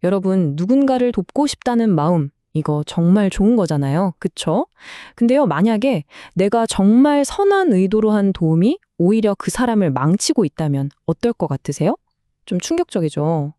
여러분, 누군가를 돕고 싶다는 마음, 이거 정말 좋은 거잖아요. 그쵸? 근데요, 만약에 내가 정말 선한 의도로 한 도움이 오히려 그 사람을 망치고 있다면 어떨 것 같으세요? 좀 충격적이죠.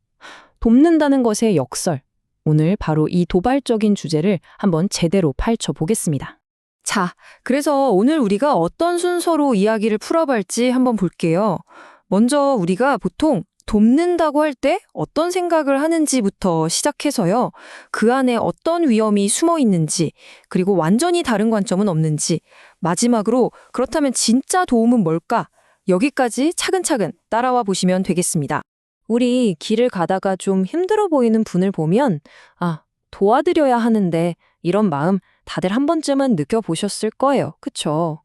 돕는다는 것의 역설. 오늘 바로 이 도발적인 주제를 한번 제대로 파헤쳐 보겠습니다. 자, 그래서 오늘 우리가 어떤 순서로 이야기를 풀어볼지 한번 볼게요. 먼저 우리가 보통 돕는다고 할 때 어떤 생각을 하는지부터 시작해서요. 그 안에 어떤 위험이 숨어 있는지, 그리고 완전히 다른 관점은 없는지, 마지막으로 그렇다면 진짜 도움은 뭘까? 여기까지 차근차근 따라와 보시면 되겠습니다. 우리 길을 가다가 좀 힘들어 보이는 분을 보면, 아, 도와드려야 하는데 이런 마음 다들 한 번쯤은 느껴보셨을 거예요. 그쵸?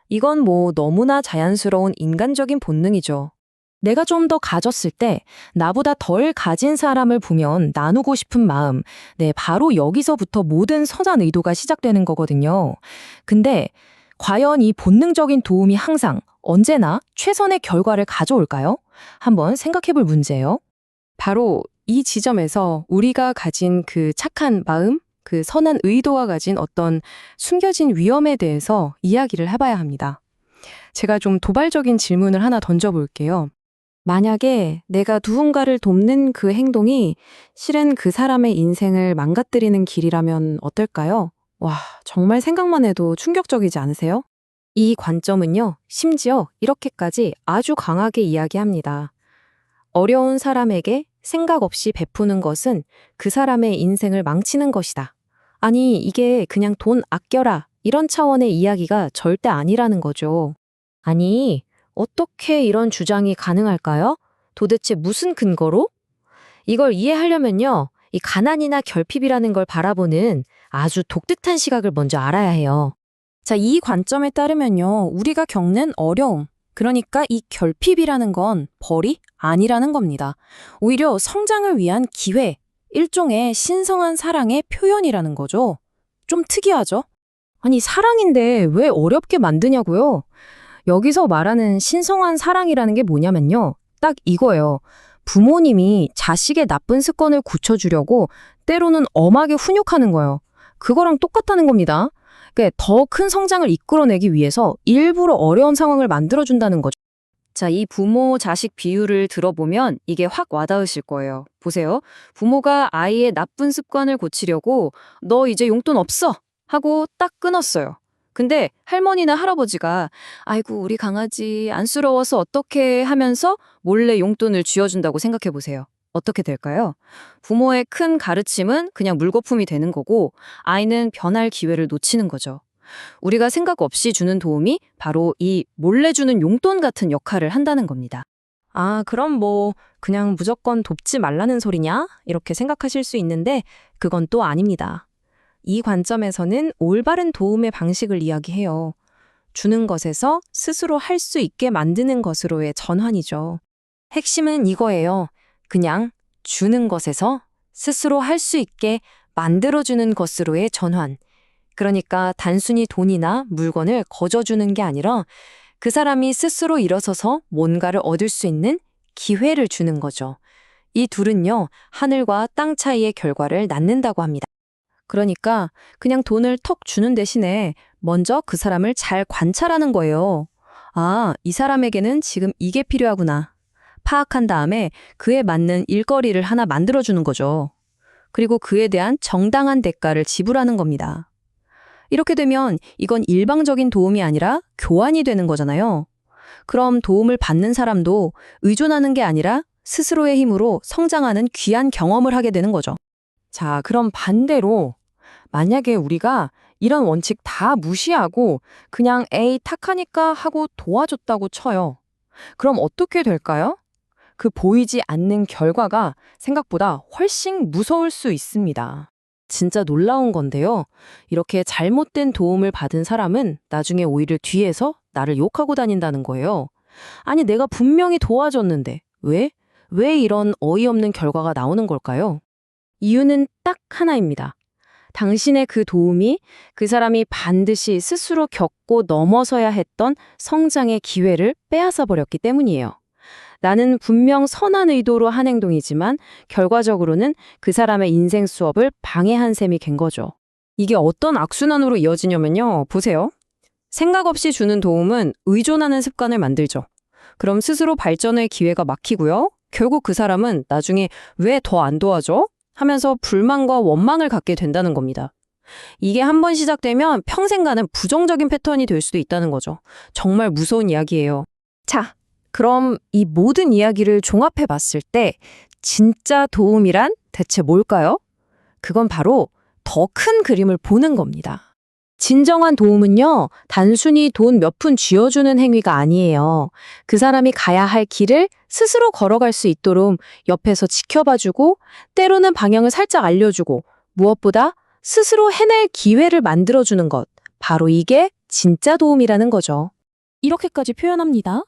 이건 뭐 너무나 자연스러운 인간적인 본능이죠. 내가 좀 더 가졌을 때 나보다 덜 가진 사람을 보면 나누고 싶은 마음, 네, 바로 여기서부터 모든 선한 의도가 시작되는 거거든요. 근데 과연 이 본능적인 도움이 항상 언제나 최선의 결과를 가져올까요? 한번 생각해 볼 문제예요. 바로 이 지점에서 우리가 가진 그 착한 마음, 그 선한 의도가 가진 어떤 숨겨진 위험에 대해서 이야기를 해봐야 합니다. 제가 좀 도발적인 질문을 하나 던져볼게요. 만약에 내가 누군가를 돕는 그 행동이 실은 그 사람의 인생을 망가뜨리는 길이라면 어떨까요? 와, 정말 생각만 해도 충격적이지 않으세요? 이 관점은요, 심지어 이렇게까지 아주 강하게 이야기합니다. 어려운 사람에게 생각 없이 베푸는 것은 그 사람의 인생을 망치는 것이다. 아니, 이게 그냥 돈 아껴라, 이런 차원의 이야기가 절대 아니라는 거죠. 아니, 어떻게 이런 주장이 가능할까요? 도대체 무슨 근거로? 이걸 이해하려면요, 이 가난이나 결핍이라는 걸 바라보는 아주 독특한 시각을 먼저 알아야 해요. 자, 이 관점에 따르면요, 우리가 겪는 어려움, 그러니까 이 결핍이라는 건 벌이 아니라는 겁니다. 오히려 성장을 위한 기회, 일종의 신성한 사랑의 표현이라는 거죠. 좀 특이하죠? 아니, 사랑인데 왜 어렵게 만드냐고요? 여기서 말하는 신성한 사랑이라는 게 뭐냐면요. 딱 이거예요. 부모님이 자식의 나쁜 습관을 고쳐주려고 때로는 엄하게 훈육하는 거예요. 그거랑 똑같다는 겁니다. 그러니까 더 큰 성장을 이끌어내기 위해서 일부러 어려운 상황을 만들어준다는 거죠. 자, 이 부모 자식 비유를 들어보면 이게 확 와닿으실 거예요. 보세요. 부모가 아이의 나쁜 습관을 고치려고 너 이제 용돈 없어 하고 딱 끊었어요. 근데 할머니나 할아버지가 아이고 우리 강아지 안쓰러워서 어떡해 하면서 몰래 용돈을 쥐어준다고 생각해 보세요. 어떻게 될까요? 부모의 큰 가르침은 그냥 물거품이 되는 거고 아이는 변할 기회를 놓치는 거죠. 우리가 생각 없이 주는 도움이 바로 이 몰래 주는 용돈 같은 역할을 한다는 겁니다. 아, 그럼 뭐 그냥 무조건 돕지 말라는 소리냐? 이렇게 생각하실 수 있는데 그건 또 아닙니다. 이 관점에서는 올바른 도움의 방식을 이야기해요. 주는 것에서 스스로 할 수 있게 만드는 것으로의 전환이죠. 핵심은 이거예요. 그냥 주는 것에서 스스로 할 수 있게 만들어주는 것으로의 전환. 그러니까 단순히 돈이나 물건을 거저주는 게 아니라 그 사람이 스스로 일어서서 뭔가를 얻을 수 있는 기회를 주는 거죠. 이 둘은요, 하늘과 땅 차이의 결과를 낳는다고 합니다. 그러니까 그냥 돈을 턱 주는 대신에 먼저 그 사람을 잘 관찰하는 거예요. 아, 이 사람에게는 지금 이게 필요하구나. 파악한 다음에 그에 맞는 일거리를 하나 만들어주는 거죠. 그리고 그에 대한 정당한 대가를 지불하는 겁니다. 이렇게 되면 이건 일방적인 도움이 아니라 교환이 되는 거잖아요. 그럼 도움을 받는 사람도 의존하는 게 아니라 스스로의 힘으로 성장하는 귀한 경험을 하게 되는 거죠. 자, 그럼 반대로 만약에 우리가 이런 원칙 다 무시하고 그냥 에이 탁하니까 하고 도와줬다고 쳐요. 그럼 어떻게 될까요? 그 보이지 않는 결과가 생각보다 훨씬 무서울 수 있습니다. 진짜 놀라운 건데요. 이렇게 잘못된 도움을 받은 사람은 나중에 오히려 뒤에서 나를 욕하고 다닌다는 거예요. 아니, 내가 분명히 도와줬는데 왜? 왜 이런 어이없는 결과가 나오는 걸까요? 이유는 딱 하나입니다. 당신의 그 도움이 그 사람이 반드시 스스로 겪고 넘어서야 했던 성장의 기회를 빼앗아 버렸기 때문이에요. 나는 분명 선한 의도로 한 행동이지만 결과적으로는 그 사람의 인생 수업을 방해한 셈이 된 거죠. 이게 어떤 악순환으로 이어지냐면요. 보세요. 생각 없이 주는 도움은 의존하는 습관을 만들죠. 그럼 스스로 발전의 기회가 막히고요. 결국 그 사람은 나중에 왜 더 안 도와줘? 하면서 불만과 원망을 갖게 된다는 겁니다. 이게 한 번 시작되면 평생 가는 부정적인 패턴이 될 수도 있다는 거죠. 정말 무서운 이야기예요. 자, 그럼 이 모든 이야기를 종합해 봤을 때 진짜 도움이란 대체 뭘까요? 그건 바로 더 큰 그림을 보는 겁니다. 진정한 도움은요, 단순히 돈 몇 푼 쥐어주는 행위가 아니에요. 그 사람이 가야 할 길을 스스로 걸어갈 수 있도록 옆에서 지켜봐주고, 때로는 방향을 살짝 알려주고, 무엇보다 스스로 해낼 기회를 만들어주는 것. 바로 이게 진짜 도움이라는 거죠. 이렇게까지 표현합니다.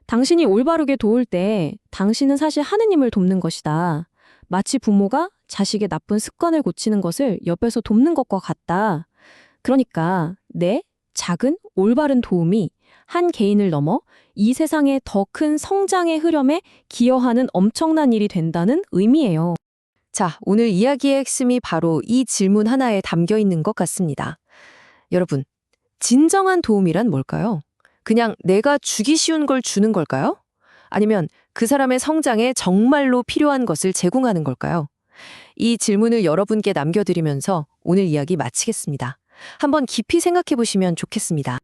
당신이 올바르게 도울 때 당신은 사실 하느님을 돕는 것이다. 마치 부모가 자식의 나쁜 습관을 고치는 것을 옆에서 돕는 것과 같다. 그러니까 내 작은 올바른 도움이 한 개인을 넘어 이 세상의 더 큰 성장의 흐름에 기여하는 엄청난 일이 된다는 의미예요. 자, 오늘 이야기의 핵심이 바로 이 질문 하나에 담겨 있는 것 같습니다. 여러분, 진정한 도움이란 뭘까요? 그냥 내가 주기 쉬운 걸 주는 걸까요? 아니면 그 사람의 성장에 정말로 필요한 것을 제공하는 걸까요? 이 질문을 여러분께 남겨드리면서 오늘 이야기 마치겠습니다. 한번 깊이 생각해 보시면 좋겠습니다.